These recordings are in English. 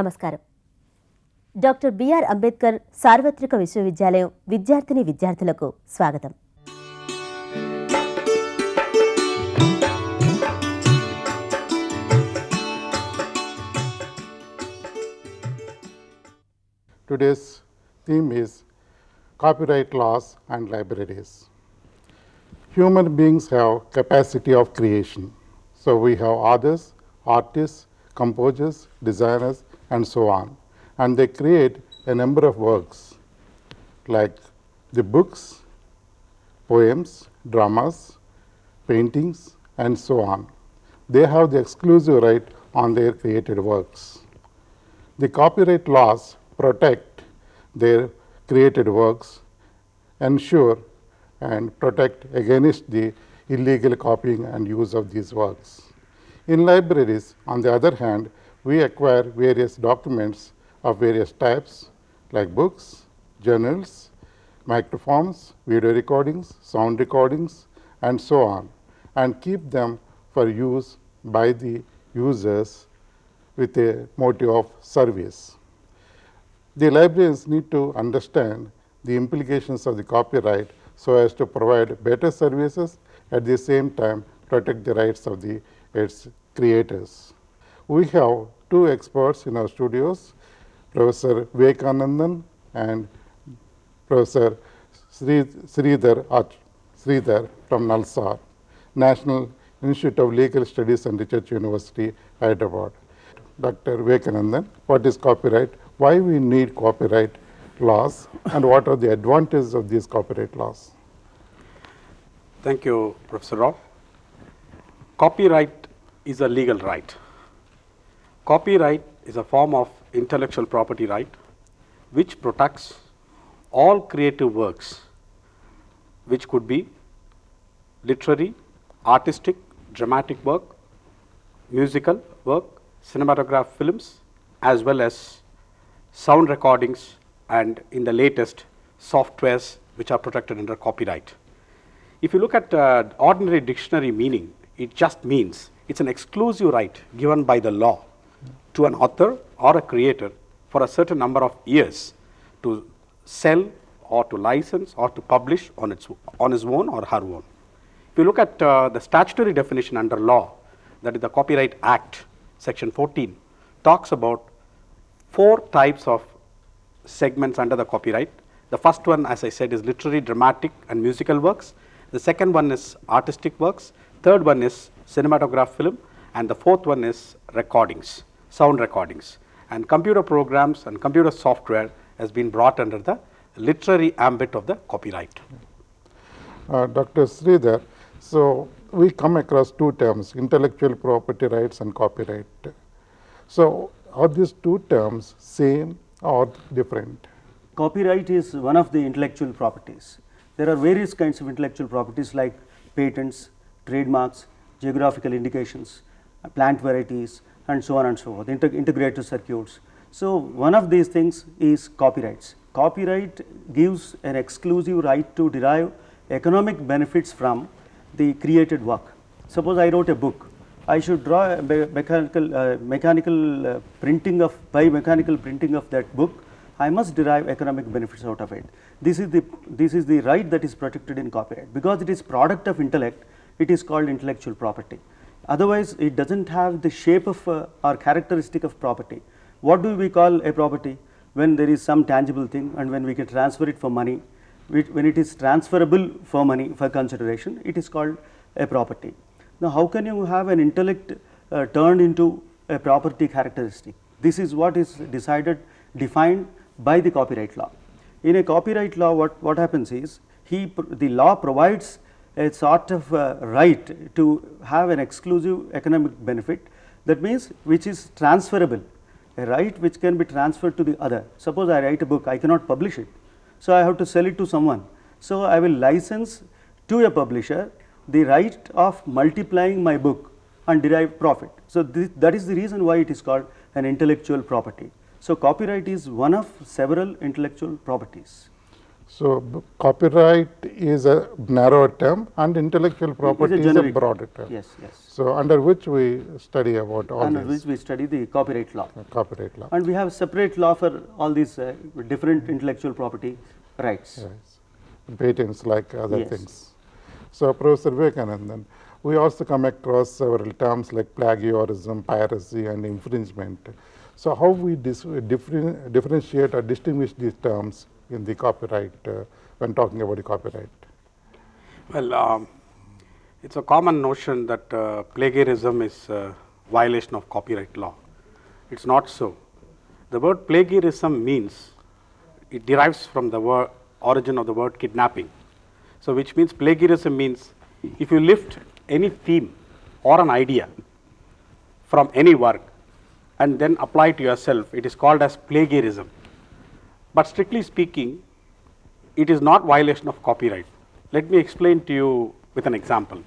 నమస్కారం. Doctor B R Ambedkar సార్వత్రిక విశ్వవిద్యాలయం విద్యార్థిని విద్యార్థులకు స్వాగతం. Today's theme is copyright laws and libraries. Human beings have capacity of creation. So we have authors, artists, composers, designers, and so on. And they create a number of works like the books, poems, dramas, paintings, and so on. They have the exclusive right on their created works. The copyright laws protect their created works, ensure and protect against the illegal copying and use of these works. In libraries, on the other hand, we acquire various documents of various types like books, journals, microphones, video recordings, sound recordings, and so on, and keep them for use by the users with a motive of service. The librarians need to understand the implications of the copyright so as to provide better services, at the same time protect the rights of its creators. We have two experts in our studios, Professor Vivekanandan and Professor Sridhar from Nalsar, National Institute of Legal Studies and Research University, Hyderabad. Dr. Vivekanandan, what is copyright? Why we need copyright laws, and what are the advantages of these copyright laws? Thank you, Professor Rao. Copyright is a legal right. Copyright is a form of intellectual property right which protects all creative works, which could be literary, artistic, dramatic work, musical work, cinematograph films, as well as sound recordings, and in the latest softwares which are protected under copyright. If you look at ordinary dictionary meaning, it just means it's an exclusive right given by the law to an author or a creator for a certain number of years to sell or to license or to publish on his own or her own. If you look at the statutory definition under law, that is the Copyright Act, section 14, talks about 4 types of segments under the copyright. The first one, as I said, is literary, dramatic, and musical works. The second one is artistic works. Third one is cinematograph film. And the fourth one is recordings, sound recordings. And computer programs and computer software has been brought under the literary ambit of the copyright. Dr. Sridhar, so we come across two terms, intellectual property rights and copyright. So are these two terms same or different? Copyright is one of the intellectual properties. There are various kinds of intellectual properties like patents, trademarks, geographical indications, plant varieties, and so on and so forth, integrated circuits. So one of these things is copyrights. Copyright gives an exclusive right to derive economic benefits from the created work. Suppose I wrote a book. I should draw a mechanical printing of that book. I must derive economic benefits out of it. This is the right that is protected in copyright. Because it is product of intellect, it is called intellectual property. Otherwise, it doesn't have the shape of or characteristic of property. What do we call a property? When there is some tangible thing and when we can transfer it for money, when it is transferable for money, for consideration, it is called a property. Now, how can you have an intellect turned into a property characteristic? This is what is defined by the copyright law. In a copyright law, what happens is, the law provides a sort of right to have an exclusive economic benefit, that means which is transferable, a right which can be transferred to the other. Suppose I write a book, I cannot publish it, so I have to sell it to someone. So I will license to a publisher the right of multiplying my book and derive profit. So that is the reason why it is called an intellectual property. So copyright is one of several intellectual properties. So, copyright is a narrower term and intellectual property is a generic broader term. Yes, yes. So, under which we study about all Under these which we study the copyright law. copyright law. And we have separate law for all these different intellectual property rights. Yes. Patents like other Yes. things. So, Professor Vivekanandan, we also come across several terms like plagiarism, piracy and infringement. So, how we differentiate or distinguish these terms in the copyright when talking about the copyright? Well, it's a common notion that plagiarism is a violation of copyright law. It's not so. The word plagiarism means, it derives from the word origin of the word kidnapping. So, which means plagiarism means if you lift any theme or an idea from any work and then apply it to yourself, it is called as plagiarism. But strictly speaking, it is not violation of copyright. Let me explain to you with an example.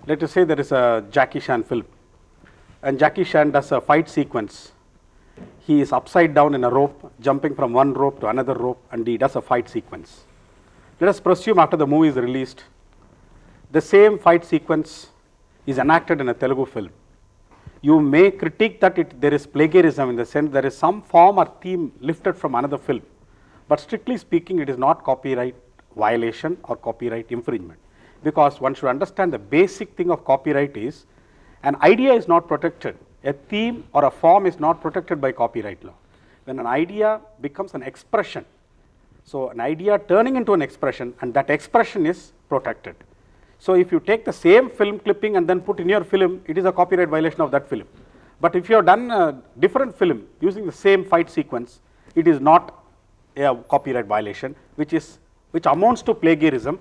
Let us say there is a Jackie Chan film, and Jackie Chan does a fight sequence. He is upside down in a rope, jumping from one rope to another rope, and he does a fight sequence. Let us presume after the movie is released, the same fight sequence is enacted in a Telugu film. You may critique that there is plagiarism in the sense there is some form or theme lifted from another film, but strictly speaking it is not copyright violation or copyright infringement, because one should understand the basic thing of copyright is an idea is not protected, a theme or a form is not protected by copyright law. When an idea becomes an expression, so an idea turning into an expression, and that expression is protected. So, if you take the same film clipping and then put in your film, it is a copyright violation of that film. But if you have done a different film using the same fight sequence, it is not a copyright violation, which amounts to plagiarism,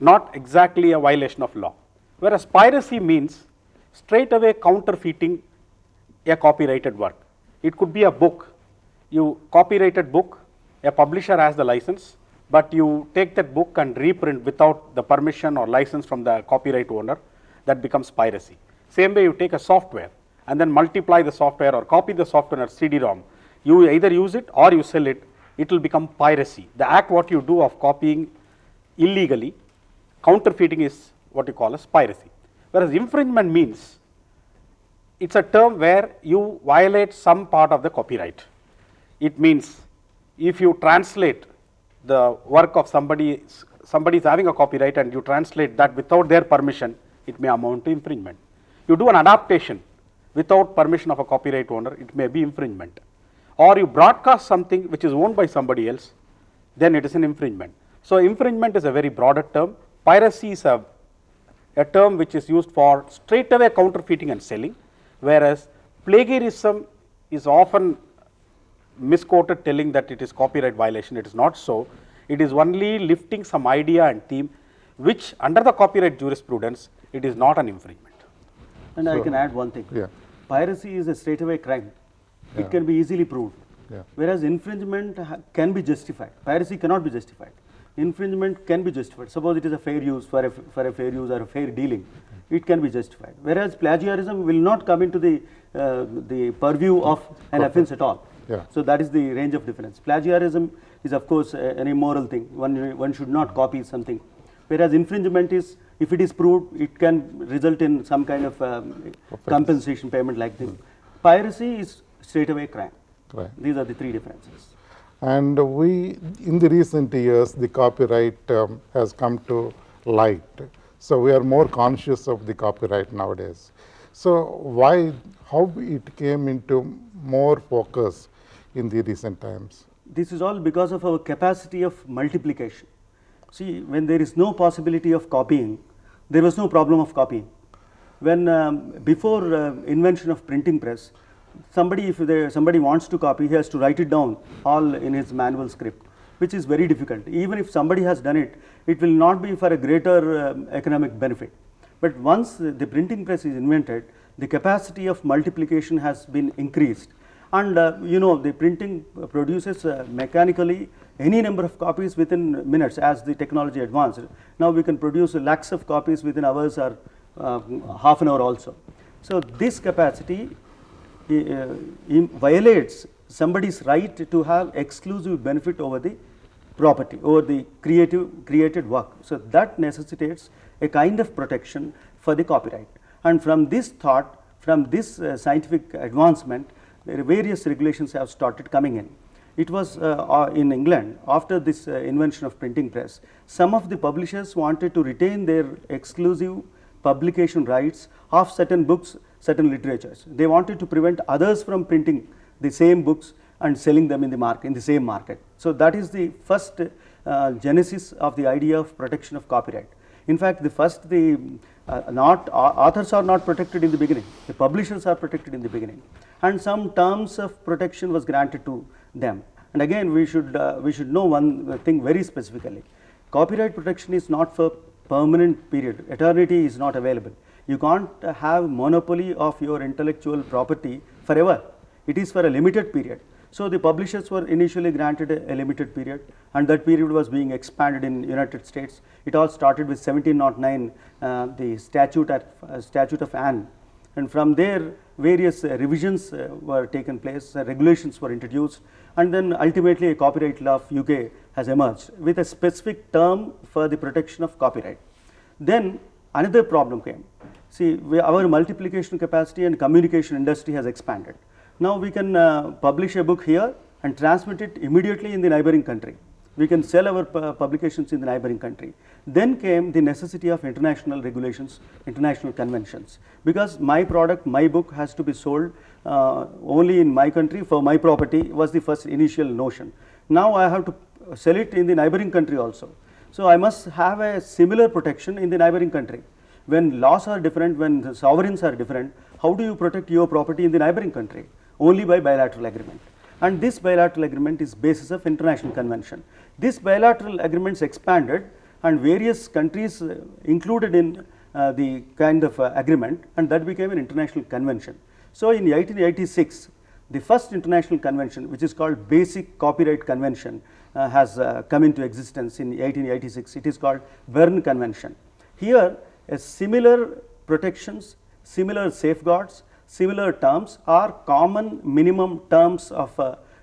not exactly a violation of law. Whereas piracy means straight away counterfeiting a copyrighted work. It could be a book, you copyrighted book, a publisher has the license, but you take that book and reprint without the permission or license from the copyright owner, that becomes piracy. Same way you take a software and then multiply the software or copy the software as CD-ROM, you either use it or you sell it, it will become piracy. The act what you do of copying illegally, counterfeiting is what you call as piracy. Whereas infringement means, it's a term where you violate some part of the copyright. It means if you translate the work of somebody is having a copyright and you translate that without their permission, it may amount to infringement. You do an adaptation without permission of a copyright owner, it may be infringement. Or you broadcast something which is owned by somebody else, then it is an infringement. So, infringement is a very broader term. Piracy is a term which is used for straight away counterfeiting and selling, whereas plagiarism is often misquoted telling that it is copyright violation. It is not so. It is only lifting some idea and theme which under the copyright jurisprudence it is not an infringement. And I can add one thing. Yeah. Piracy is a straightaway crime. Yeah. It can be easily proved. Yeah. Whereas infringement can be justified. Piracy cannot be justified. Infringement can be justified. Suppose it is a fair use for a fair use or a fair dealing, it can be justified. Whereas plagiarism will not come into the purview of an offence at all. Yeah. So that is the range of difference. Plagiarism is of course an immoral thing. One should not copy something. Whereas infringement is, if it is proved, it can result in some kind of compensation payment like this. Piracy is straightaway crime. Right. These are the three differences. And in the recent years, the copyright has come to light. So we are more conscious of the copyright nowadays. So how it came into more focus in the recent times? This is all because of our capacity of multiplication. See, when there is no possibility of copying, there was no problem of copying. When before invention of printing press, if somebody wants to copy, he has to write it down all in his manual script, which is very difficult. Even if somebody has done it, it will not be for a greater economic benefit. But once the printing press is invented, the capacity of multiplication has been increased. And the printing produces mechanically any number of copies within minutes as the technology advanced. Now we can produce lakhs of copies within hours or half an hour also. So this capacity violates somebody's right to have exclusive benefit over the property, over the created work. So that necessitates a kind of protection for the copyright. And from this thought, from this scientific advancement, various regulations have started coming in. It was in England, after this invention of printing press, some of the publishers wanted to retain their exclusive publication rights of certain books, certain literatures. They wanted to prevent others from printing the same books and selling them in the market, in the same market. So that is the first genesis of the idea of protection of copyright. In fact, authors are not protected in the beginning, the publishers are protected in the beginning, and some terms of protection was granted to them. And again, we should know one thing very specifically. Copyright protection is not for permanent period, eternity is not available. You can't have monopoly of your intellectual property forever, it is for a limited period. So the publishers were initially granted a limited period, and that period was being expanded in United States. It all started with 1709, the Statute of Anne, and from there various revisions were taken place, regulations were introduced, and then ultimately a copyright law of UK has emerged with a specific term for the protection of copyright. Then another problem came. See, our multiplication capacity and communication industry has expanded. Now we can publish a book here and transmit it immediately in the neighboring country. We can sell our publications in the neighboring country. Then came the necessity of international regulations, international conventions, because my product, my book has to be sold only in my country for my property was the first initial notion. Now I have to sell it in the neighboring country also. So I must have a similar protection in the neighboring country. When laws are different, when the sovereigns are different, how do you protect your property in the neighboring country? Only by bilateral agreement. And this bilateral agreement is basis of international convention. This bilateral agreements expanded and various countries included in the kind of agreement, and that became an international convention. So in 1886, the first international convention, which is called Basic Copyright Convention, has come into existence in 1886. It is called Berne Convention. Here a similar protections, similar safeguards, similar terms or common minimum terms of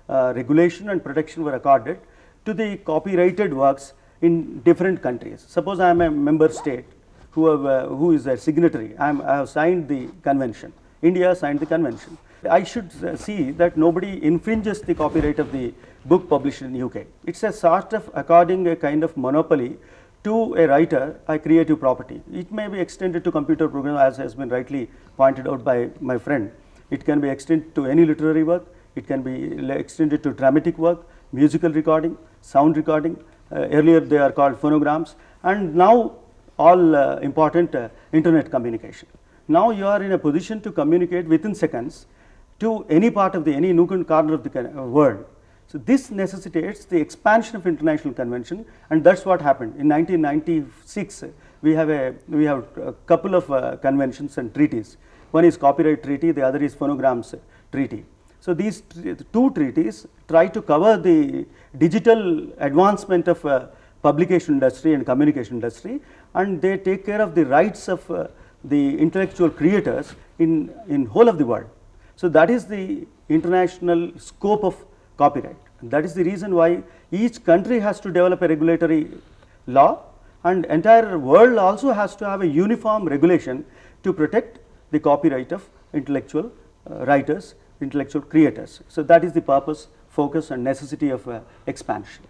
regulation and protection were accorded to the copyrighted works in different countries. Suppose I am a member state who is a signatory, I have signed the convention, India signed the convention. I should see that nobody infringes the copyright of the book published in UK. It is a sort of according a kind of monopoly to a writer, a creative property. It may be extended to computer program, as has been rightly pointed out by my friend. It can be extended to any literary work, it can be extended to dramatic work, musical recording, sound recording, earlier they are called phonograms, and now all important internet communication. Now you are in a position to communicate within seconds to any part of any nook and corner of the world. So this necessitates the expansion of international convention, and that's what happened. In 1996, we have a couple of conventions and treaties. One is copyright treaty, the other is phonograms treaty. So these two treaties try to cover the digital advancement of publication industry and communication industry, and they take care of the rights of the intellectual creators in whole of the world. So that is the international scope of copyright. That is the reason why each country has to develop a regulatory law, and entire world also has to have a uniform regulation to protect the copyright of intellectual writers, intellectual creators. So that is the purpose, focus and necessity of expansion.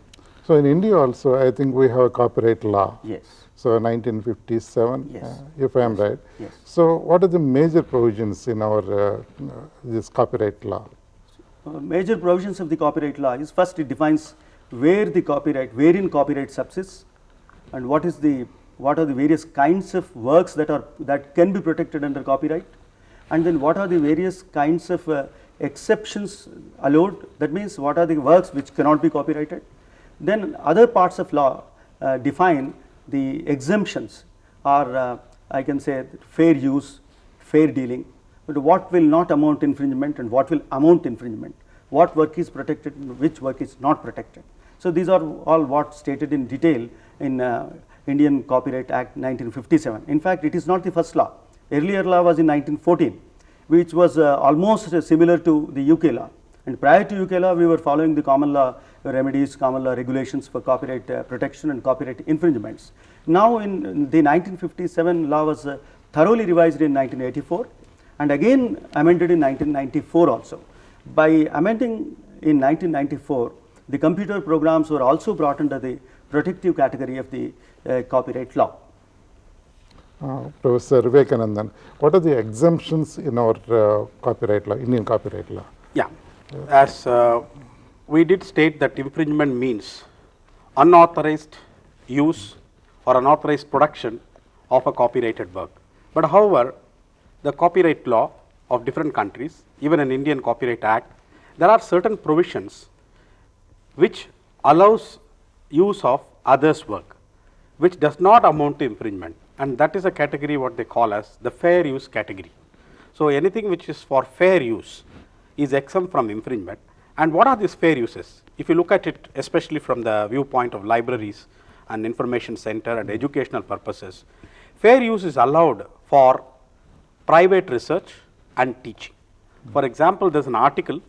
So in India also, I think we have a copyright law. Yes. So 1957, Yes. If I am right. Yes. So what are the major provisions in our this copyright law? Major provisions of the copyright law is, first it defines wherein copyright subsists, and what are the various kinds of works that can be protected under copyright, and then what are the various kinds of exceptions allowed, that means what are the works which cannot be copyrighted. Then other parts of law define the exemptions, or I can say fair use, fair dealing, but what will not amount infringement and what will amount infringement, what work is protected and which work is not protected. So these are all what stated in detail in Indian Copyright Act 1957. In fact, it is not the first law. Earlier law was in 1914, which was almost similar to the UK law, and prior to UK law we were following the common law remedies, common law regulations for copyright protection and copyright infringements. Now, in the 1957 law was thoroughly revised in 1984 and again amended in 1994 also. By amending in 1994, the computer programs were also brought under the protective category of the copyright law. Professor Vivekanandan, what are the exemptions in our copyright law, Indian copyright law? Yeah, as we did state that infringement means unauthorized use or unauthorized production of a copyrighted work. But however, the copyright law of different countries, even an Indian Copyright Act, there are certain provisions which allows use of others' work, which does not amount to infringement, and that is a category what they call as the fair use category. So, anything which is for fair use is exempt from infringement. And what are these fair uses? If you look at it especially from the viewpoint of libraries and information center and educational purposes, fair use is allowed for private research and teaching. For example, there is an article,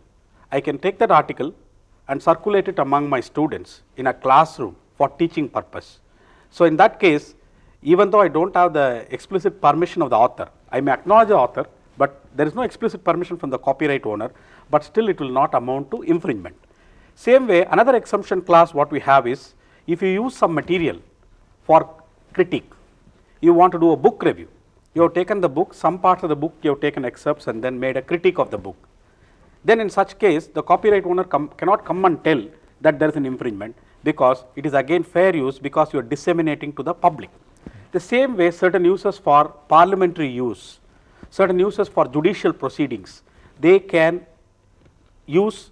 I can take that article and circulate it among my students in a classroom for teaching purpose. So, in that case, even though I do not have the explicit permission of the author, I may acknowledge the author, but there is no explicit permission from the copyright owner, but still it will not amount to infringement. Same way, another exemption clause what we have is, if you use some material for critique, you want to do a book review, you have taken the book, some parts of the book you have taken excerpts and then made a critique of the book. Then in such case, the copyright owner cannot come and tell that there is an infringement, because it is again fair use, because you are disseminating to the public. The same way, certain uses for parliamentary use, certain uses for judicial proceedings, they can use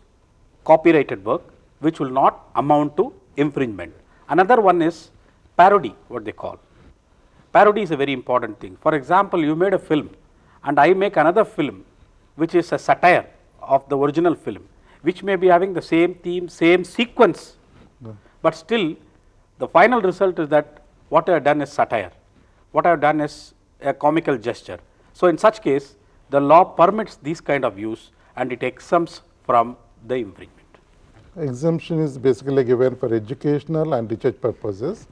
copyrighted work which will not amount to infringement. Another one is parody, what they call. Parody is a very important thing. For example, you made a film and I make another film which is a satire of the original film, which may be having the same theme, same sequence, but still the final result is that what I have done is satire, what I have done is a comical gesture. So, in such case, the law permits these kind of use and it exempts from the infringement. Exemption is basically given for educational and research purposes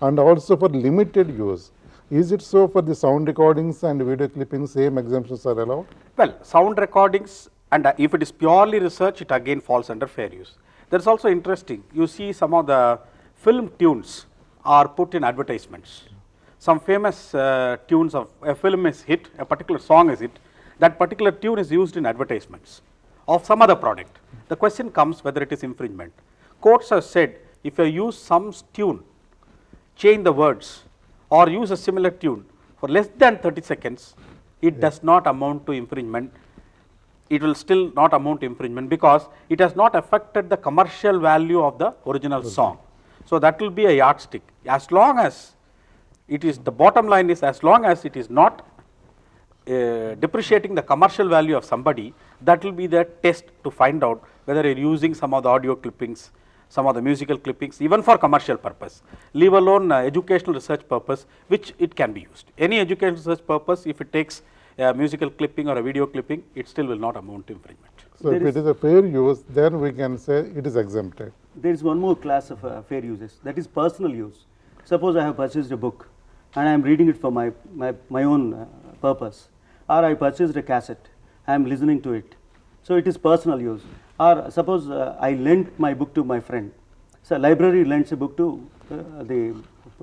and also for limited use. Is it so for the sound recordings and video clippings, same exemptions are allowed? Well, sound recordings, and if it is purely research, it again falls under fair use. That is also interesting. You see some of the film tunes are put in advertisements. Some famous tunes of a film is hit, a particular song is hit, that particular tune is used in advertisements of some other product. The question comes whether it is infringement. Courts have said if you use some tune, change the words or use a similar tune for less than 30 seconds, it does not amount to infringement. It will still not amount to infringement because it has not affected the commercial value of the original song. So, that will be a yardstick. As long as it is, the bottom line is, as long as it is not depreciating the commercial value of somebody, that will be the test to find out whether you are using some of the audio clippings, some of the musical clippings, even for commercial purpose, leave alone educational research purpose, which it can be used. Any educational research purpose, if it takes a musical clipping or a video clipping, it still will not amount to infringement. So, if it is a fair use, then we can say it is exempted. There is one more class of fair uses, that is personal use. Suppose I have purchased a book and I am reading it for my own purpose, or I purchased a cassette, I am listening to it. So, it is personal use. Or suppose I lent my book to my friend. So, library lends a book to the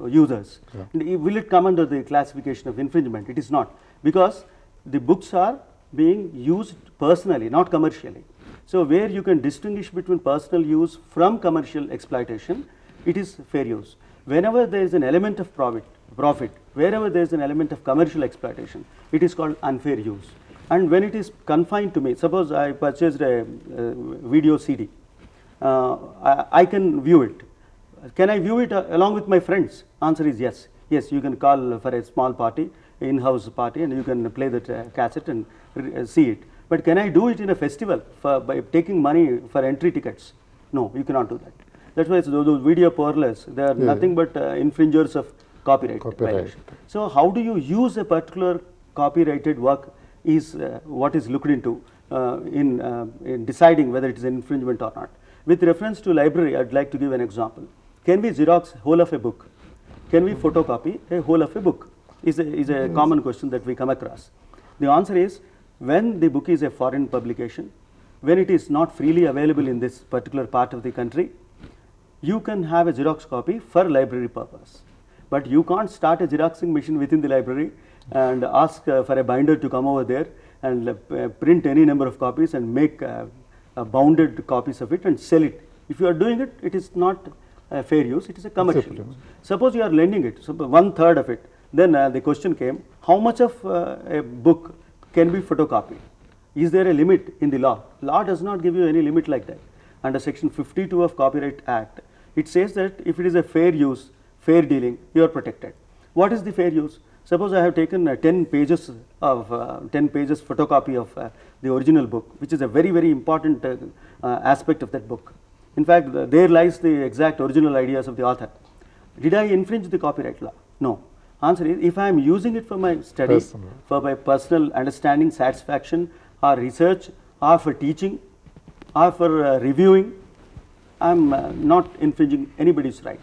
users. Yeah. Will it come under the classification of infringement? It is not, because the books are being used personally, not commercially. So, where you can distinguish between personal use from commercial exploitation, it is fair use. Whenever there is an element of profit, wherever there is an element of commercial exploitation, it is called unfair use. And when it is confined to me, suppose I purchased a video CD, I can view it. Can I view it along with my friends? Answer is yes. Yes, you can call for a small party, in-house party, and you can play that cassette and see it. But can I do it in a festival by taking money for entry tickets? No, you cannot do that. That's why those video parlors, they are nothing but infringers of copyright violation. So, how do you use a particular copyrighted work is what is looked into in deciding whether it is an infringement or not. With reference to library, I would like to give an example. Can we Xerox whole of a book? Can we photocopy a whole of a book? Is a common question that we come across. The answer is, when the book is a foreign publication, when it is not freely available in this particular part of the country, you can have a Xerox copy for library purpose. But you can't start a Xeroxing machine within the library and ask for a binder to come over there and print any number of copies and make bounded copies of it and sell it. If you are doing it, it is not fair use, it is a commercial use. Suppose you are lending it, so 1/3 of it, then the question came, how much of a book can be photocopied? Is there a limit in the law? Law does not give you any limit like that. Under section 52 of Copyright Act, it says that if it is a fair use, fair dealing, you are protected. What is the fair use? Suppose I have taken 10 pages photocopy of the original book, which is a very, very important aspect of that book. In fact, there lies the exact original ideas of the author. Did I infringe the copyright law? No. Answer is, if I am using it for my study, for my personal understanding, satisfaction, or research, or for teaching, or for reviewing, I am not infringing anybody's right.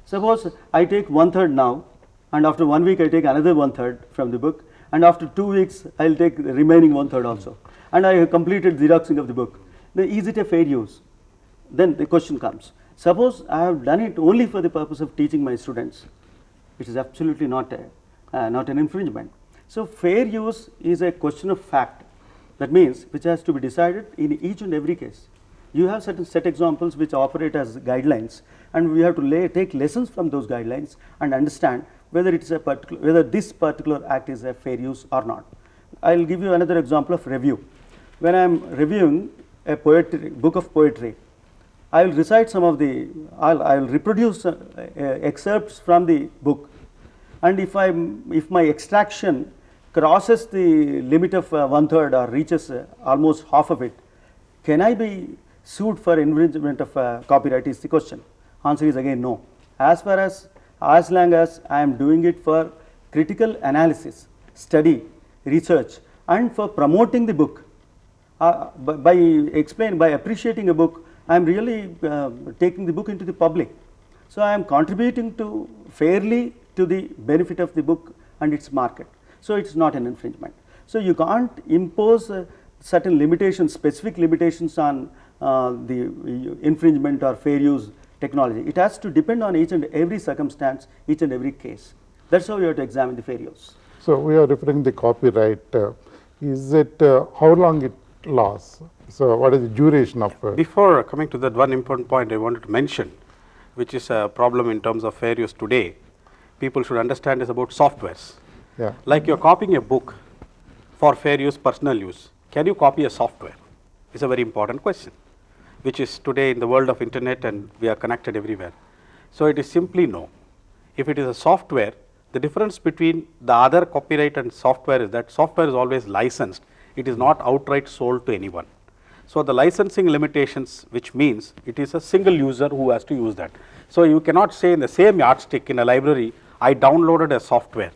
Suppose I take 1/3 now, and after 1 week I take another 1/3 from the book, and after 2 weeks I will take the remaining 1/3 also, and I have completed Xeroxing of the book. Then is it a fair use? Then the question comes, suppose I have done it only for the purpose of teaching my students, it is absolutely not an infringement. So fair use is a question of fact, that means which has to be decided in each and every case. You have certain set examples which operate as guidelines, and we have to take lessons from those guidelines and understand whether it is whether this particular act is a fair use or not. I will give you another example of review. When I am reviewing a book of poetry, I will recite some of the, I will reproduce excerpts from the book, and if my extraction crosses the limit of 1/3 or reaches almost half of it, can I be sued for infringement of copyright is the question. Answer is again no. As long as I am doing it for critical analysis, study, research, and for promoting the book, by appreciating a book, I am really taking the book into the public. So I am contributing to fairly to the benefit of the book and its market. So it is not an infringement. So you can't impose certain limitations, specific limitations on the infringement or fair use technology. It has to depend on each and every circumstance, each and every case. That's how you have to examine the fair use. So we are referring to the copyright. Is it how long it lasts? So what is the duration of? Before coming to that, one important point I wanted to mention, which is a problem in terms of fair use today, people should understand is about softwares. Yeah. Like you are copying a book for fair use, personal use. Can you copy a software? It's a very important question, which is today in the world of internet and we are connected everywhere. So it is simply no. If it is a software, the difference between the other copyright and software is that software is always licensed. It is not outright sold to anyone. So the licensing limitations, which means it is a single user who has to use that. So you cannot say in the same yardstick in a library, I downloaded a software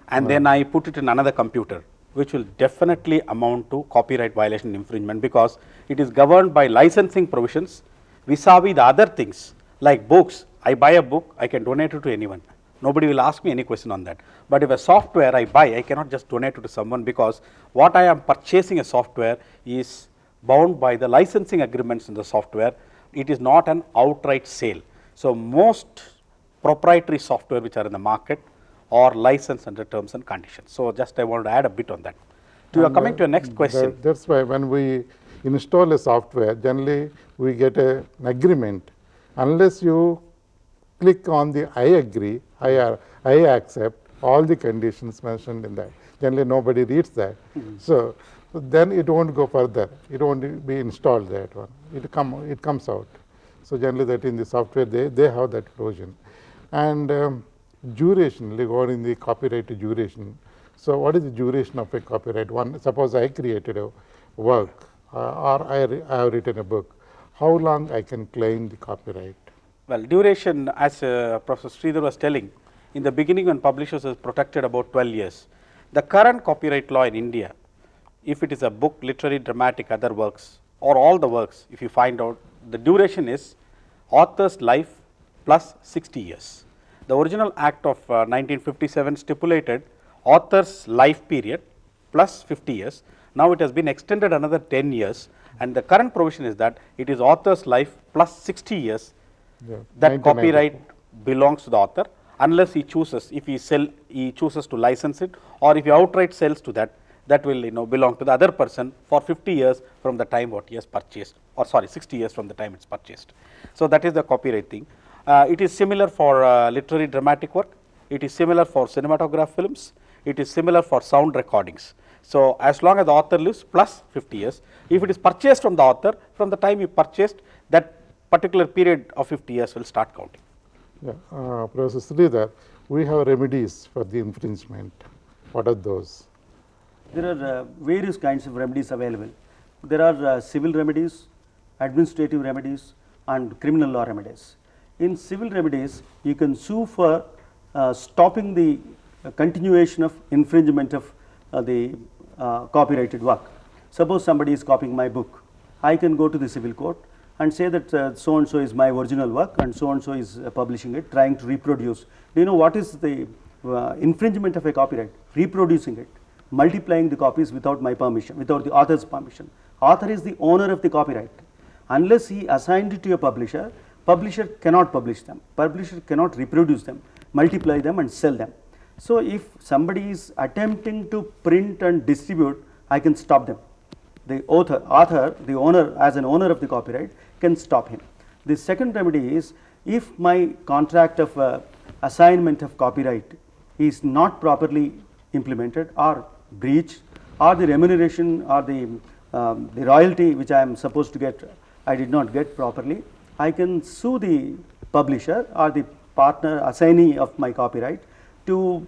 and then I put it in another computer, which will definitely amount to copyright violation infringement, because it is governed by licensing provisions vis-a-vis the other things like books. I buy a book, I can donate it to anyone. Nobody will ask me any question on that. But if a software I buy, I cannot just donate it to someone, because what I am purchasing a software is bound by the licensing agreements in the software. It is not an outright sale. So most proprietary software which are in the market are licensed under terms and conditions. So just I wanted to add a bit on that. Coming to your next question. That's why when we install a software, generally we get an agreement. Unless you click on the I agree, I accept all the conditions mentioned in that. Generally nobody reads that. So then it won't go further. It won't be installed, that one. It comes out. So generally that in the software they have that provision. And duration, regarding the copyright duration. So what is the duration of a copyright? Suppose I created a work or I have written a book. How long I can claim the copyright? Well, duration, as Professor Sridhar was telling, in the beginning when publishers was protected about 12 years. The current copyright law in India, if it is a book, literary, dramatic, other works, or all the works, if you find out, the duration is author's life plus 60 years. The original act of 1957 stipulated author's life period plus 50 years. Now it has been extended another 10 years, and the current provision is that it is author's life plus 60 years that copyright belongs to the author, unless he chooses, if he chooses to license it, or if he outright sells to that, that will belong to the other person for 50 years from the time what he has purchased, or sorry, 60 years from the time it's purchased. So that is the copyright thing. It is similar for literary dramatic work, it is similar for cinematograph films, it is similar for sound recordings. So as long as the author lives plus 50 years, if it is purchased from the author, from the time he purchased, that particular period of 50 years will start counting. Yeah, Professor Sridhar, we have remedies for the infringement. What are those? There are various kinds of remedies available. There are civil remedies, administrative remedies, and criminal law remedies. In civil remedies, you can sue for stopping the continuation of infringement of the copyrighted work. Suppose somebody is copying my book, I can go to the civil court and say that so and so is my original work and so and so is publishing it, trying to reproduce. Do you know what is the infringement of a copyright? Reproducing it, multiplying the copies without my permission, without the author's permission. Author is the owner of the copyright. Unless he assigned it to a publisher, publisher cannot publish them, publisher cannot reproduce them, multiply them and sell them. So if somebody is attempting to print and distribute, I can stop them. The author, the owner, as an owner of the copyright, can stop him. The second remedy is, if my contract of assignment of copyright is not properly implemented or breached, or the remuneration or the royalty which I am supposed to get, I did not get properly, I can sue the publisher or the partner assignee of my copyright to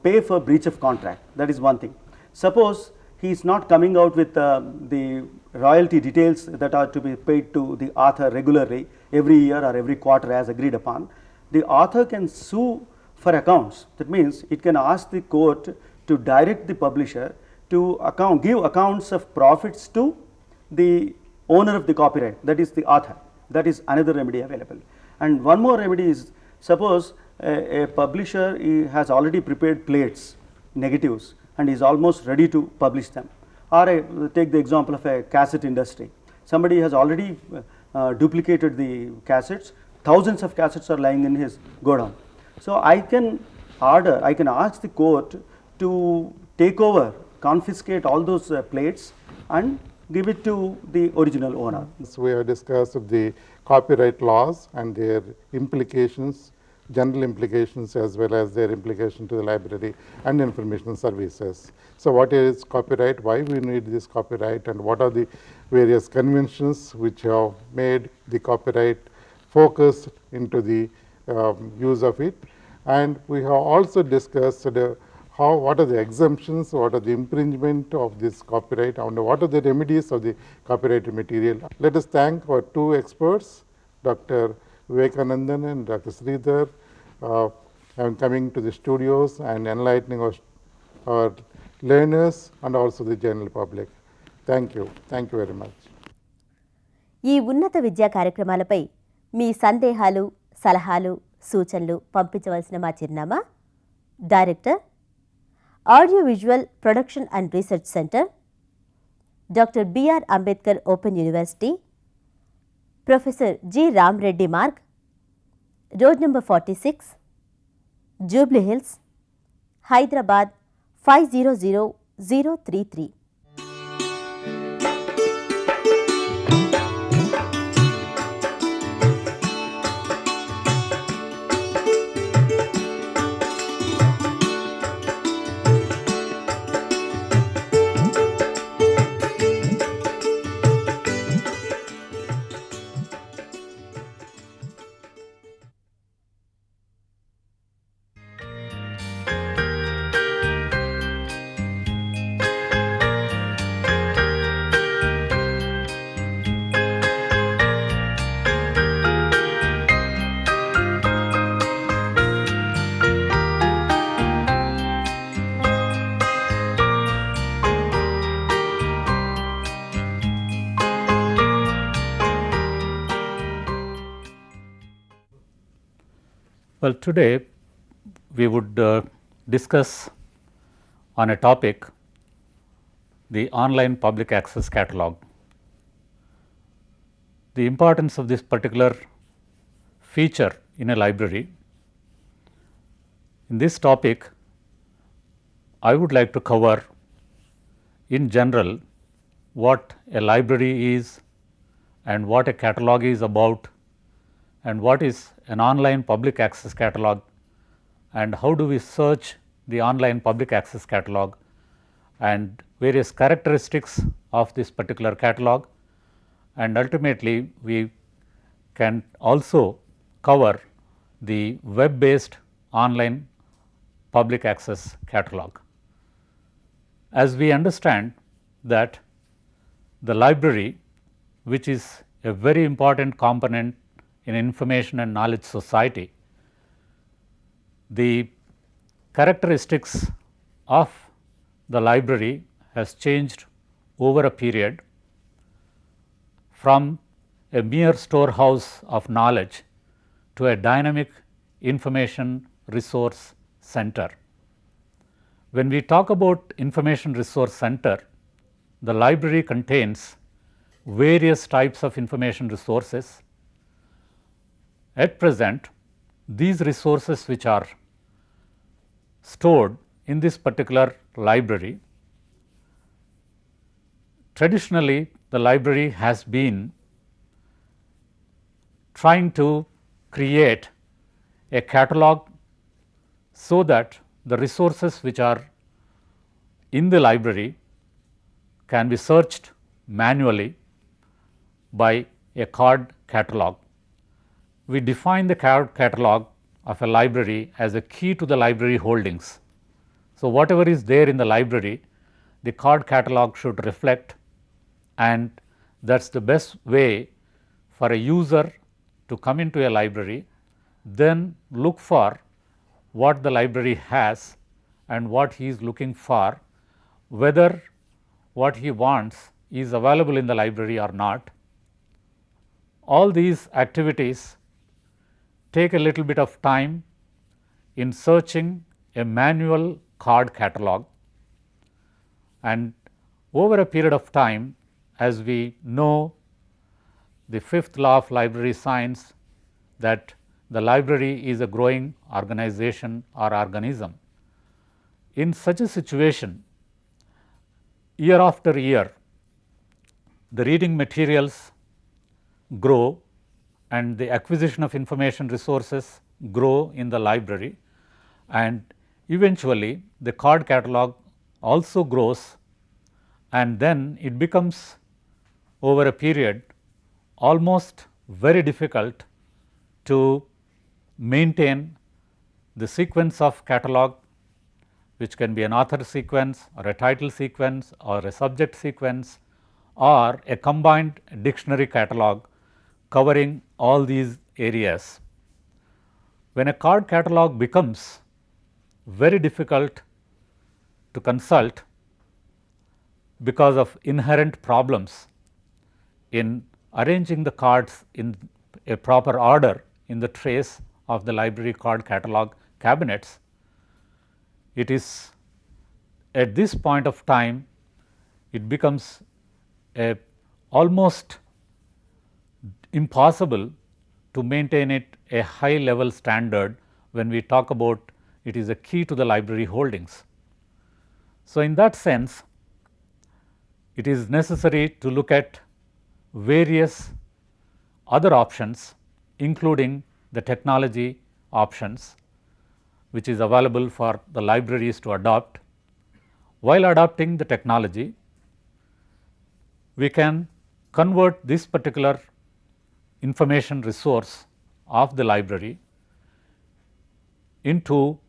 pay for breach of contract. That is one thing. Suppose he is not coming out with the royalty details that are to be paid to the author regularly every year or every quarter as agreed upon, the author can sue for accounts. That means it can ask the court to direct the publisher to give accounts of profits to the owner of the copyright, that is the author. That is another remedy available. And one more remedy is, suppose a publisher has already prepared plates, negatives, and is almost ready to publish them. Or take the example of a cassette industry. Somebody has already duplicated the cassettes, thousands of cassettes are lying in his godown. So I can ask the court to take over, confiscate all those plates and give it to the original owner. So we have discussed the copyright laws and their implications, general implications, as well as their implication to the library and information services. So what is copyright, why we need this copyright, and what are the various conventions which have made the copyright focused into the use of it. And we have also discussed what are the exemptions, what are the infringement of this copyright, and what are the remedies of the copyrighted material. Let us thank our two experts, Dr. Vivekanandan and Dr. Sridhar, and coming to the studios and enlightening our learners and also the general public. Thank you. Thank you very much. ఈ ఉన్నత విద్యా కార్యక్రమాలపై మీ సందేహాలు, సలహాలు, సూచనలు పంపించవలసిన మా చిరునామా: director, audio visual production and research centre, doctor B R Ambedkar open university, professor G Ramareddy Marg, road number 46, Jubilee Hills, Hyderabad 500033. Well, today we would discuss on a topic, the online public access catalog. The importance of this particular feature in a library. In this topic, I would like to cover in general what a library is and what a catalog is about, and what is an online public access catalog, and how do we search the online public access catalog, and various characteristics of this particular catalog, and ultimately we can also cover the web based online public access catalog. As we understand that the library, which is a very important component in information and knowledge society, the characteristics of the library has changed over a period from a mere storehouse of knowledge to a dynamic information resource center. When we talk about information resource center, the library contains various types of information resources. At present, these resources which are stored in this particular library, traditionally the library has been trying to create a catalog so that the resources which are in the library can be searched manually by a card catalog. We define the card catalog of a library as a key to the library holdings. So, whatever is there in the library, the card catalog should reflect, and that is the best way for a user to come into a library, then look for what the library has and what he is looking for, whether what he wants is available in the library or not. All these activities take a little bit of time in searching a manual card catalog, and over a period of time, as we know the fifth law of library science, that the library is a growing organization or organism. In such a situation, year after year, the reading materials grow and the acquisition of information resources grow in the library, and eventually the card catalog also grows, and then it becomes over a period almost very difficult to maintain the sequence of catalog, which can be an author sequence or a title sequence or a subject sequence or a combined dictionary catalog covering all these areas. When a card catalog becomes very difficult to consult because of inherent problems in arranging the cards in a proper order in the trays of the library card catalog cabinets, it is at this point of time it becomes almost impossible to maintain it a high level standard when we talk about it is a key to the library holdings. So, in that sense, it is necessary to look at various other options, including the technology options which is available for the libraries to adopt. While adopting the technology, we can convert this particular information resource of the library into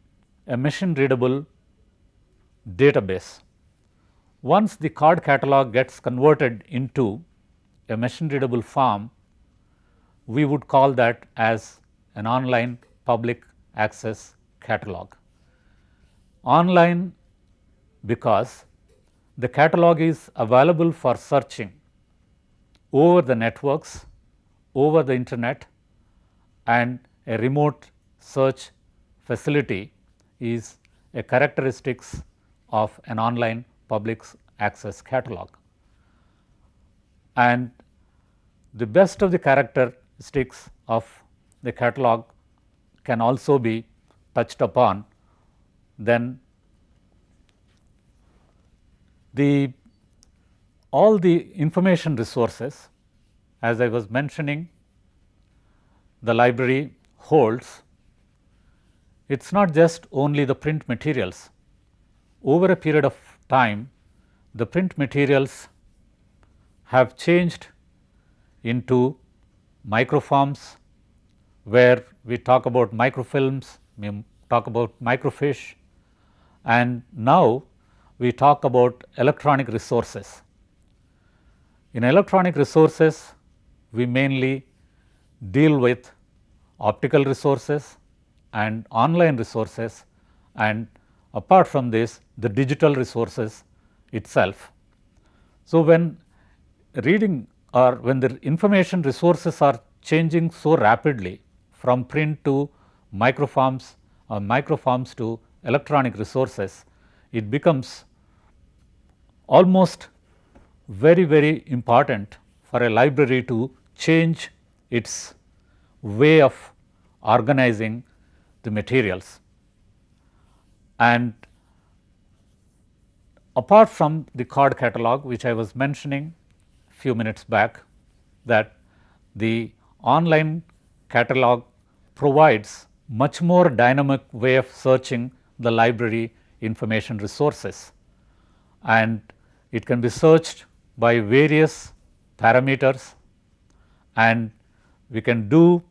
a machine readable database. Once the card catalog gets converted into a machine readable form, we would call that as an online public access catalog. Online because the catalog is available for searching over the networks, over the internet and a remote search facility is a characteristics of an online public access catalog. And the best of the characteristics of the catalog can also be touched upon. Then all the information resources, as I was mentioning, the library holds. It is not just only the print materials. Over a period of time, the print materials have changed into microforms, where we talk about microfilms, we talk about microfiche, and now we talk about electronic resources. In electronic resources, we mainly deal with optical resources and online resources, and apart from this, the digital resources itself. So, when reading or when the information resources are changing so rapidly from print to microforms or microforms to electronic resources, it becomes almost very important for a library to change its way of organizing the materials. And apart from the card catalog, which I was mentioning few minutes back, that the online catalog provides much more dynamic way of searching the library information resources, and it can be searched by various parameters, and we can do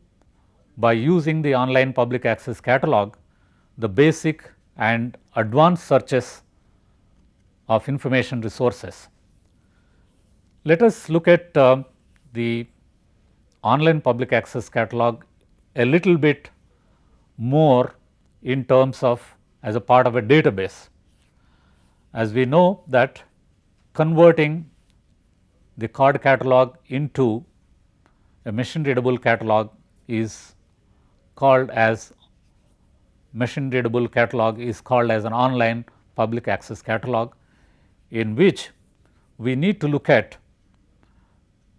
by using the online public access catalog the basic and advanced searches of information resources. Let us look at the online public access catalog a little bit more in terms of as a part of a database. As we know that converting the card catalog into a machine readable catalog is called as an online public access catalog, in which we need to look at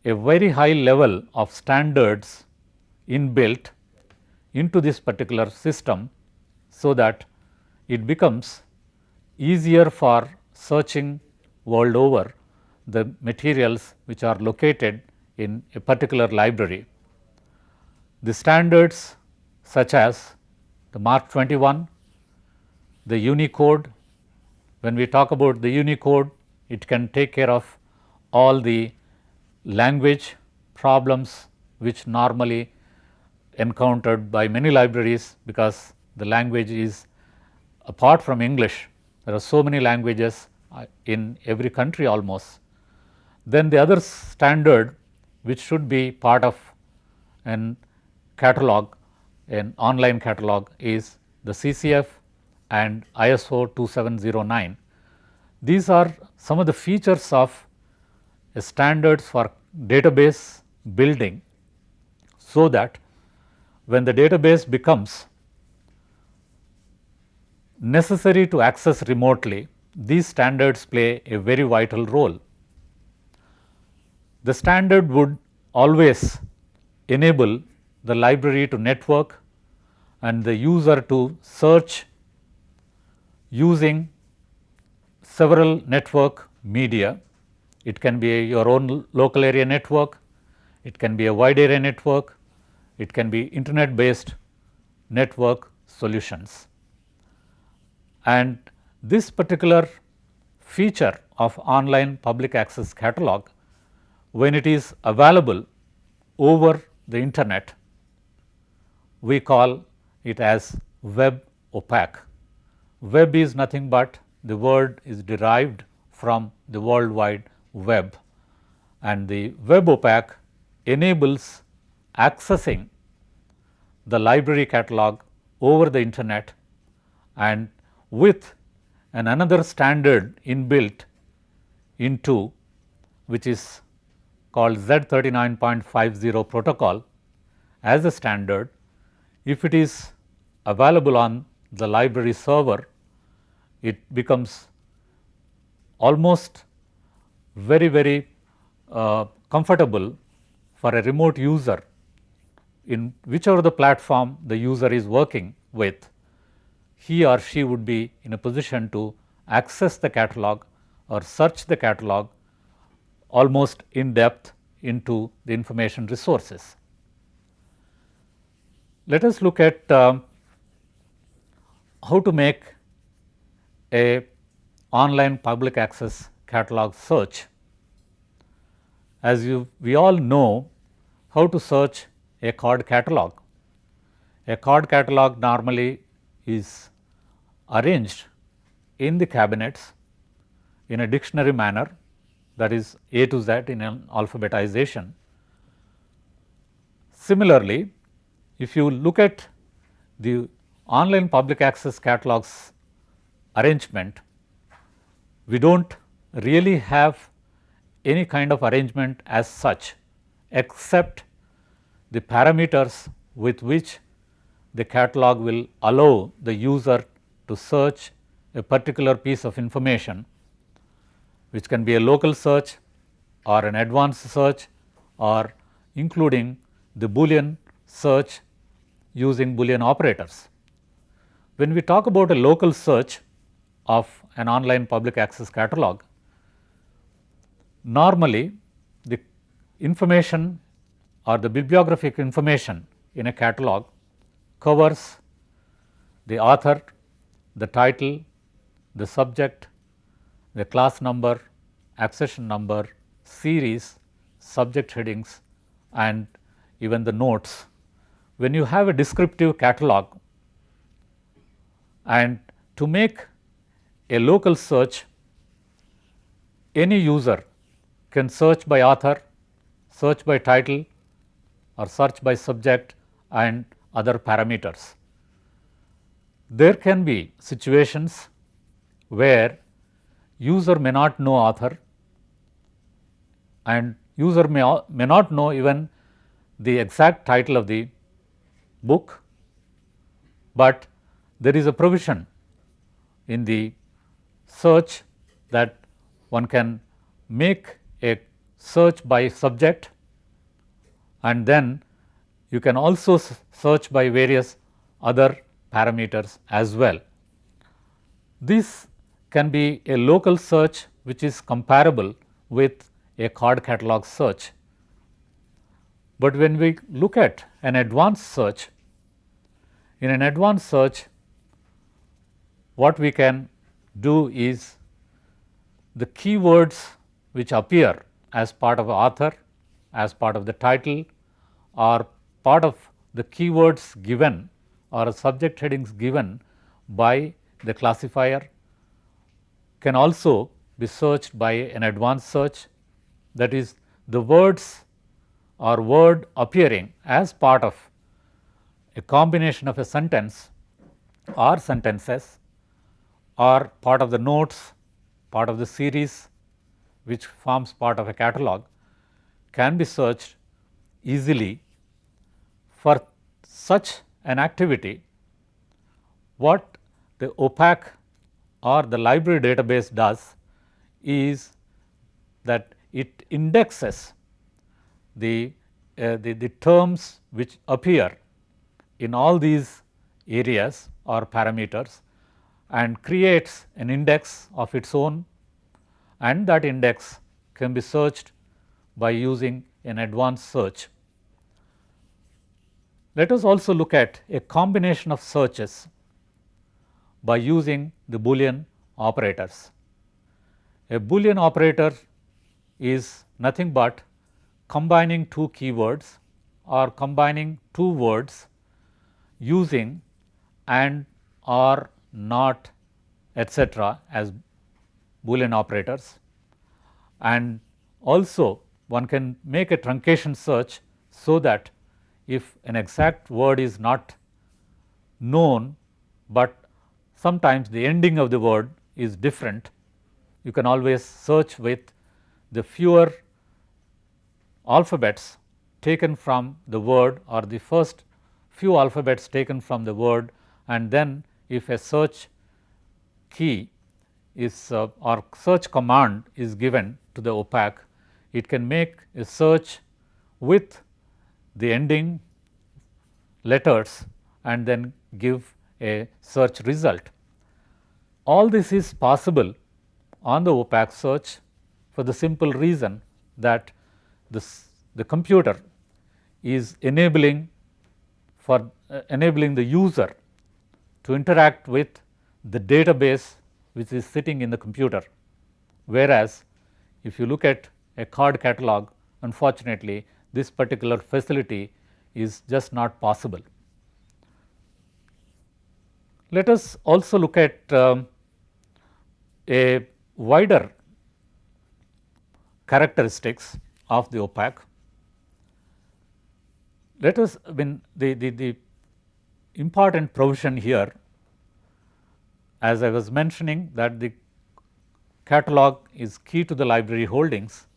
a very high level of standards inbuilt into this particular system, so that it becomes easier for searching world over the materials which are located in a particular library. The standards such as the Mark 21, the Unicode. When we talk about the Unicode, it can take care of all the language problems which normally encountered by many libraries, because the language is apart from English, there are so many languages in every country almost. Then the other standard which should be part of an catalog, an online catalog, is the CCF and ISO 2709. These are some of the features of standards for database building, so that when the database becomes necessary to access remotely, these standards play a very vital role. The standard would always enable the library to network and the user to search using several network media. It can be your own local area network, it can be a wide area network, it can be internet based network solutions. And this particular feature of online public access catalog, when it is available over the internet, we call it as web opaque. Web is nothing but the word is derived from the World Wide Web, and the web opaque enables accessing the library catalog over the internet, and with another standard inbuilt into, which is called Z39.50 protocol as a standard. If it is available on the library server, it becomes almost very comfortable for a remote user in whichever the platform the user is working with. He or she would be in a position to access the catalog or search the catalog almost in depth into the information resources. Let us look at how to make a online public access catalog search. As we all know how to search a card catalog. A card catalog normally is arranged in the cabinets in a dictionary manner, that is A to Z in an alphabetization. Similarly, if you look at the online public access catalogs arrangement, we do not really have any kind of arrangement as such, except the parameters with which the catalog will allow the user to search a particular piece of information, which can be a local search or an advanced search or including the Boolean search using Boolean operators. When we talk about a local search of an online public access catalog, normally the information or the bibliographic information in a catalog covers the author, the title, the subject, the class number, accession number, series, subject headings and even the notes. When you have a descriptive catalog, and to make a local search, any user can search by author, search by title or search by subject and other parameters. There can be situations where user may not know author and user may not know even the exact title of the book, but there is a provision in the search that one can make a search by subject and then you can also search by various other parameters as well. This can be a local search which is comparable with a card catalog search. But when we look at an advanced search, in an advanced search what we can do is the keywords which appear as part of the author, as part of the title or part of the keywords given or subject headings given by the classifier can also be searched by an advanced search, that is the words or word appearing as part of a combination of a sentence or sentences or part of the notes, part of the series which forms part of a catalog can be searched easily. For such an activity, what the OPAC or the library database does is that it indexes the terms which appear in all these areas or parameters and creates an index of its own, and that index can be searched by using an advanced search. Let us also look at a combination of searches by using the Boolean operators. A Boolean operator is nothing but combining two keywords or combining two words using and, or, not, etc. as Boolean operators, and also one can make a truncation search so that if an exact word is not known, but sometimes the ending of the word is different, you can always search with the fewer alphabets taken from the word or the first few alphabets taken from the word and then if a search key is or search command is given to the OPAC, it can make a search with the ending letters and then give a search result. All this is possible on the OPAC search for the simple reason that the computer is enabling the user to interact with the database which is sitting in the computer, whereas if you look at a card catalog, unfortunately this particular facility is just not possible. Let us also look at a wider characteristics of the OPAC. Let us, the important provision here, as I was mentioning, that the catalog is key to the library holdings,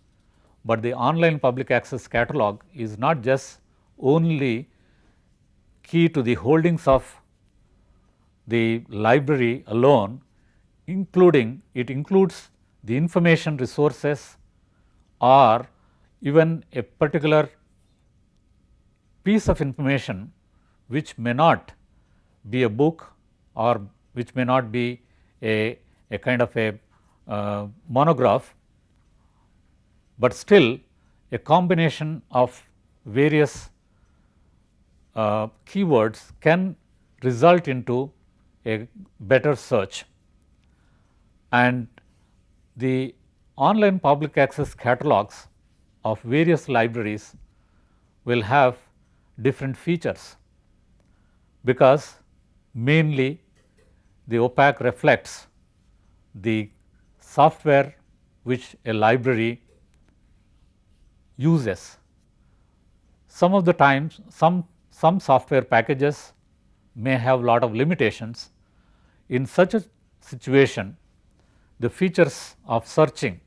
but the online public access catalog is not just only key to the holdings of the library alone, it includes the information resources or even a particular piece of information which may not be a book or which may not be a kind of a monograph, but still a combination of various keywords can result into a better search. And the online public access catalogs of various libraries will have different features, because mainly the OPAC reflects the software which a library uses. Some of the times some software packages may have lot of limitations. In such a situation, the features of searching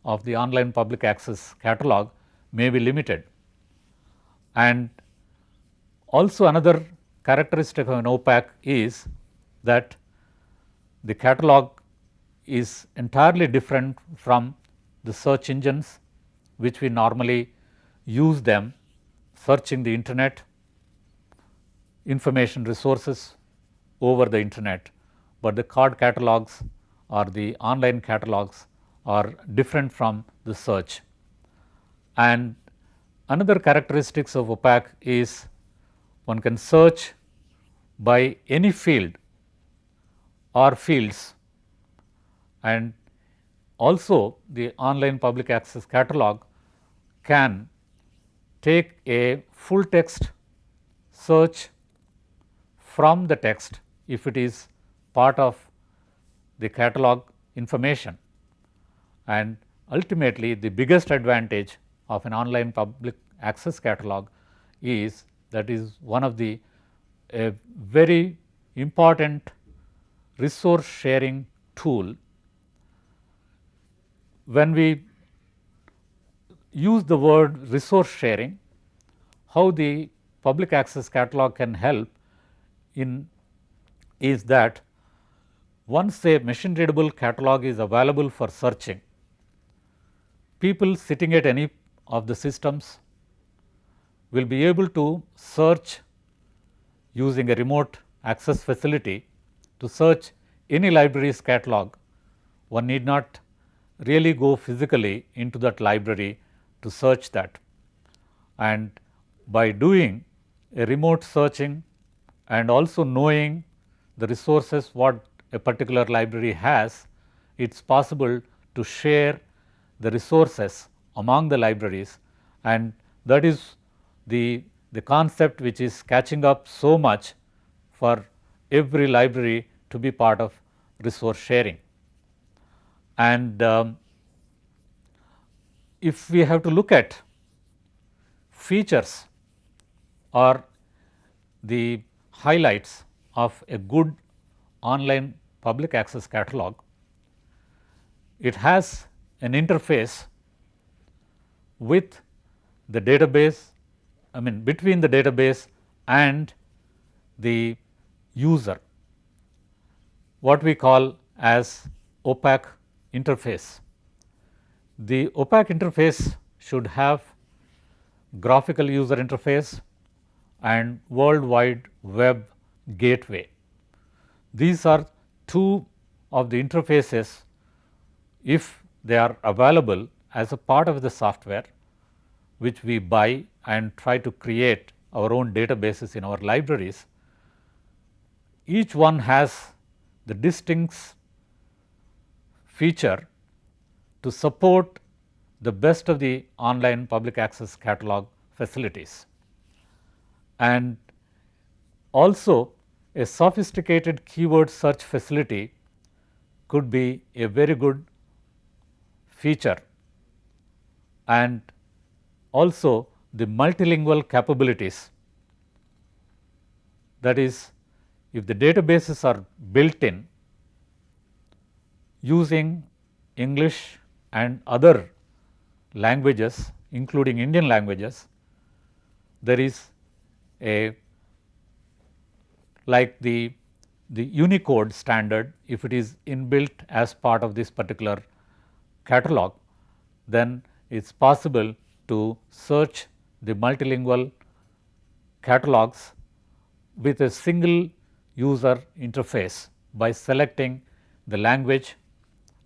of the online public access catalog may be limited. And also another characteristic of an OPAC is that the catalog is entirely different from the search engines which we normally use them searching the internet, information resources over the internet, but the card catalogs or the online catalogs are different from the search. And another characteristics of OPAC is one can search by any field or fields, and also the online public access catalog can take a full text search from the text if it is part of the catalog information. And ultimately the biggest advantage of an online public access catalog is that is one of the very important resource sharing tool. When we use the word resource sharing, how the public access catalog can help in is that once a machine readable catalog is available for searching, people sitting at any of the systems will be able to search using a remote access facility to search any library's catalog. One need not really go physically into that library to search that. And by doing a remote searching and also knowing the resources what a particular library has, it is possible to share the resources among the libraries, and that is the concept which is catching up so much for every library to be part of resource sharing. And if we have to look at features or the highlights of a good online public access catalog, it has an interface with the database, between the database and the user, what we call as opaque interface. The opaque interface should have graphical user interface and World Wide Web gateway. These are two of the interfaces, if they are available as a part of the software which we buy and try to create our own databases in our libraries. Each one has the distinct feature to support the best of the online public access catalog facilities. And also a sophisticated keyword search facility could be a very good feature, and also the multilingual capabilities. That is, if the databases are built in using English and other languages including Indian languages, there is a like the Unicode standard, if it is inbuilt as part of this particular catalog, then it is possible to search the multilingual catalogs with a single user interface by selecting the language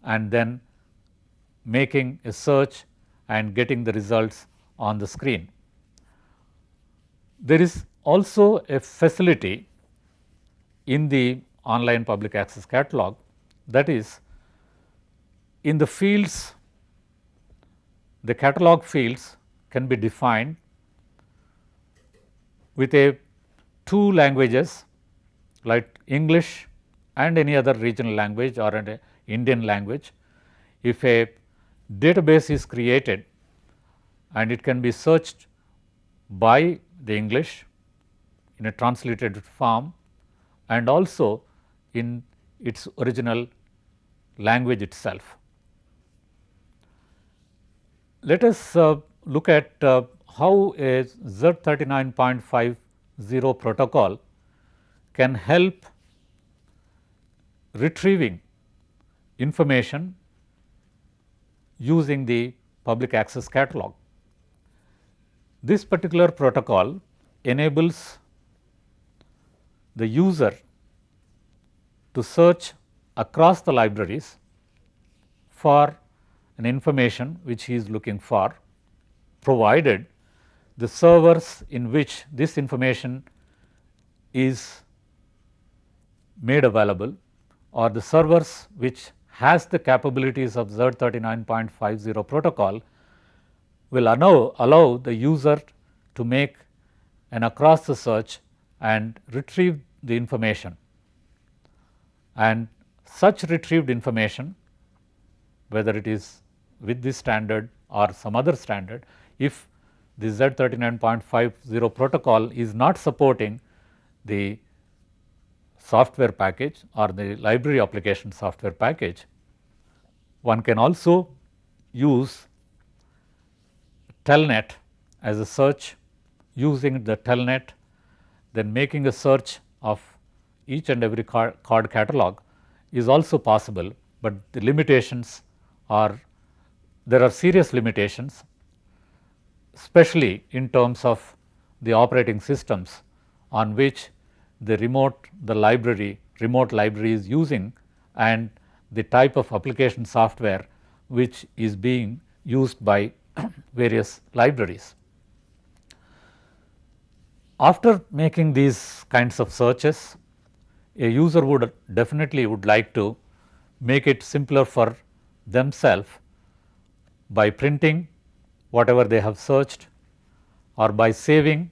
and then making a search and getting the results on the screen. There is also a facility in the online public access catalog, that is, in the fields, the catalog fields can be defined with two languages like English and any other regional language or an Indian language. If a database is created and it can be searched by the English in a translated form and also in its original language itself. Let us look at how a Z39.50 protocol can help retrieving information using the public access catalog. This particular protocol enables the user to search across the libraries for an information which he is looking for, provided the servers in which this information is made available or the servers which has the capabilities of Z39.50 protocol will allow the user to make an across the search and retrieve the information. And such retrieved information, whether it is with this standard or some other standard, if the Z39.50 protocol is not supporting the software package or the library application software package, one can also use Telnet as a search. Using the Telnet, then making a search of each and every card catalog is also possible, but the limitations are, there are serious limitations, especially in terms of the operating systems on which the remote library is using and the type of application software which is being used by various libraries. After making these kinds of searches, a user would definitely like to make it simpler for themselves by printing whatever they have searched or by saving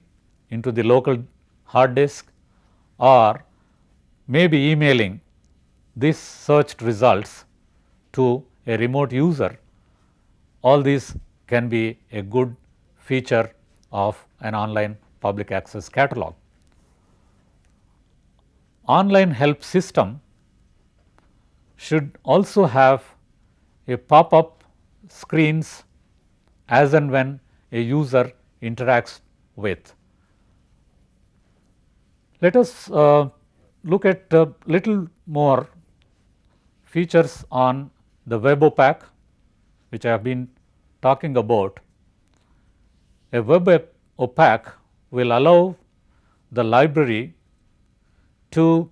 into the local hard disk or maybe emailing these searched results to a remote user. All these can be a good feature of an online public access catalog. Online help system should also have a pop-up screens as and when a user interacts with. Let us look at a little more features on the web opaque, which I have been talking about. A web opaque will allow the library to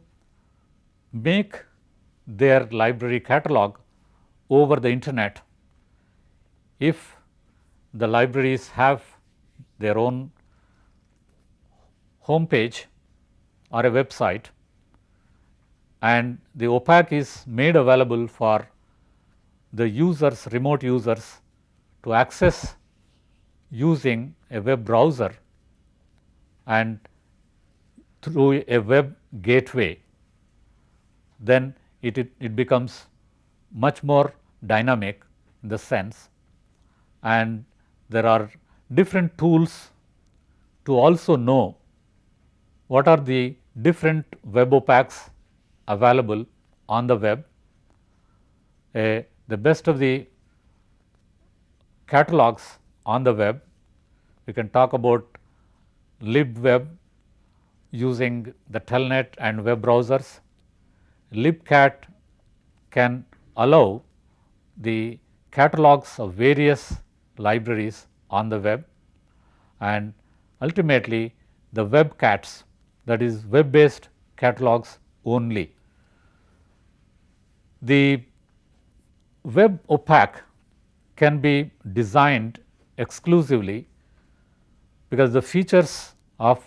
make their library catalog over the internet if the libraries have their own home page or a website, and the opaque is made available for the users, remote users, to access using a web browser and through a web gateway, then it becomes much more dynamic in the sense, and there are different tools to also know what are the different web opaques available on the web. The best of the catalogs on the web, we can talk about libweb using the telnet and web browsers. libcat can allow the catalogs of various libraries on the web, and ultimately the webcats, that is web based catalogs only. The web opaque can be designed exclusively because the features of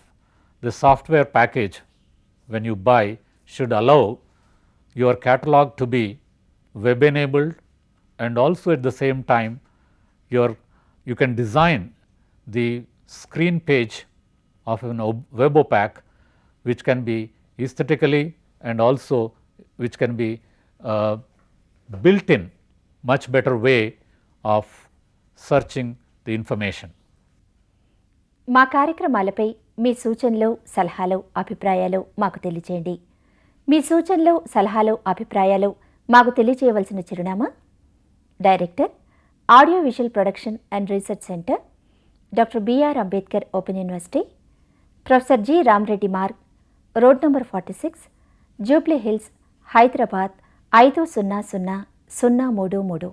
the software package when you buy should allow your catalog to be web enabled, and also at the same time you can design the screen page of a web opaque which can be aesthetically and also which can be built in much better way of searching the information. మా కార్యక్రమాలపై మీ సూచనలు, సలహాలు, అభిప్రాయాలు మాకు తెలియజేయండి. మీ సూచనలు, సలహాలు, అభిప్రాయాలు మాకు తెలియజేయవలసిన చిరునామా: director, audio visual production and research centre, doctor B R Ambedkar open university, professor G Ramareddy Marg, road number 46, Jubilee Hills, Hyderabad 500003.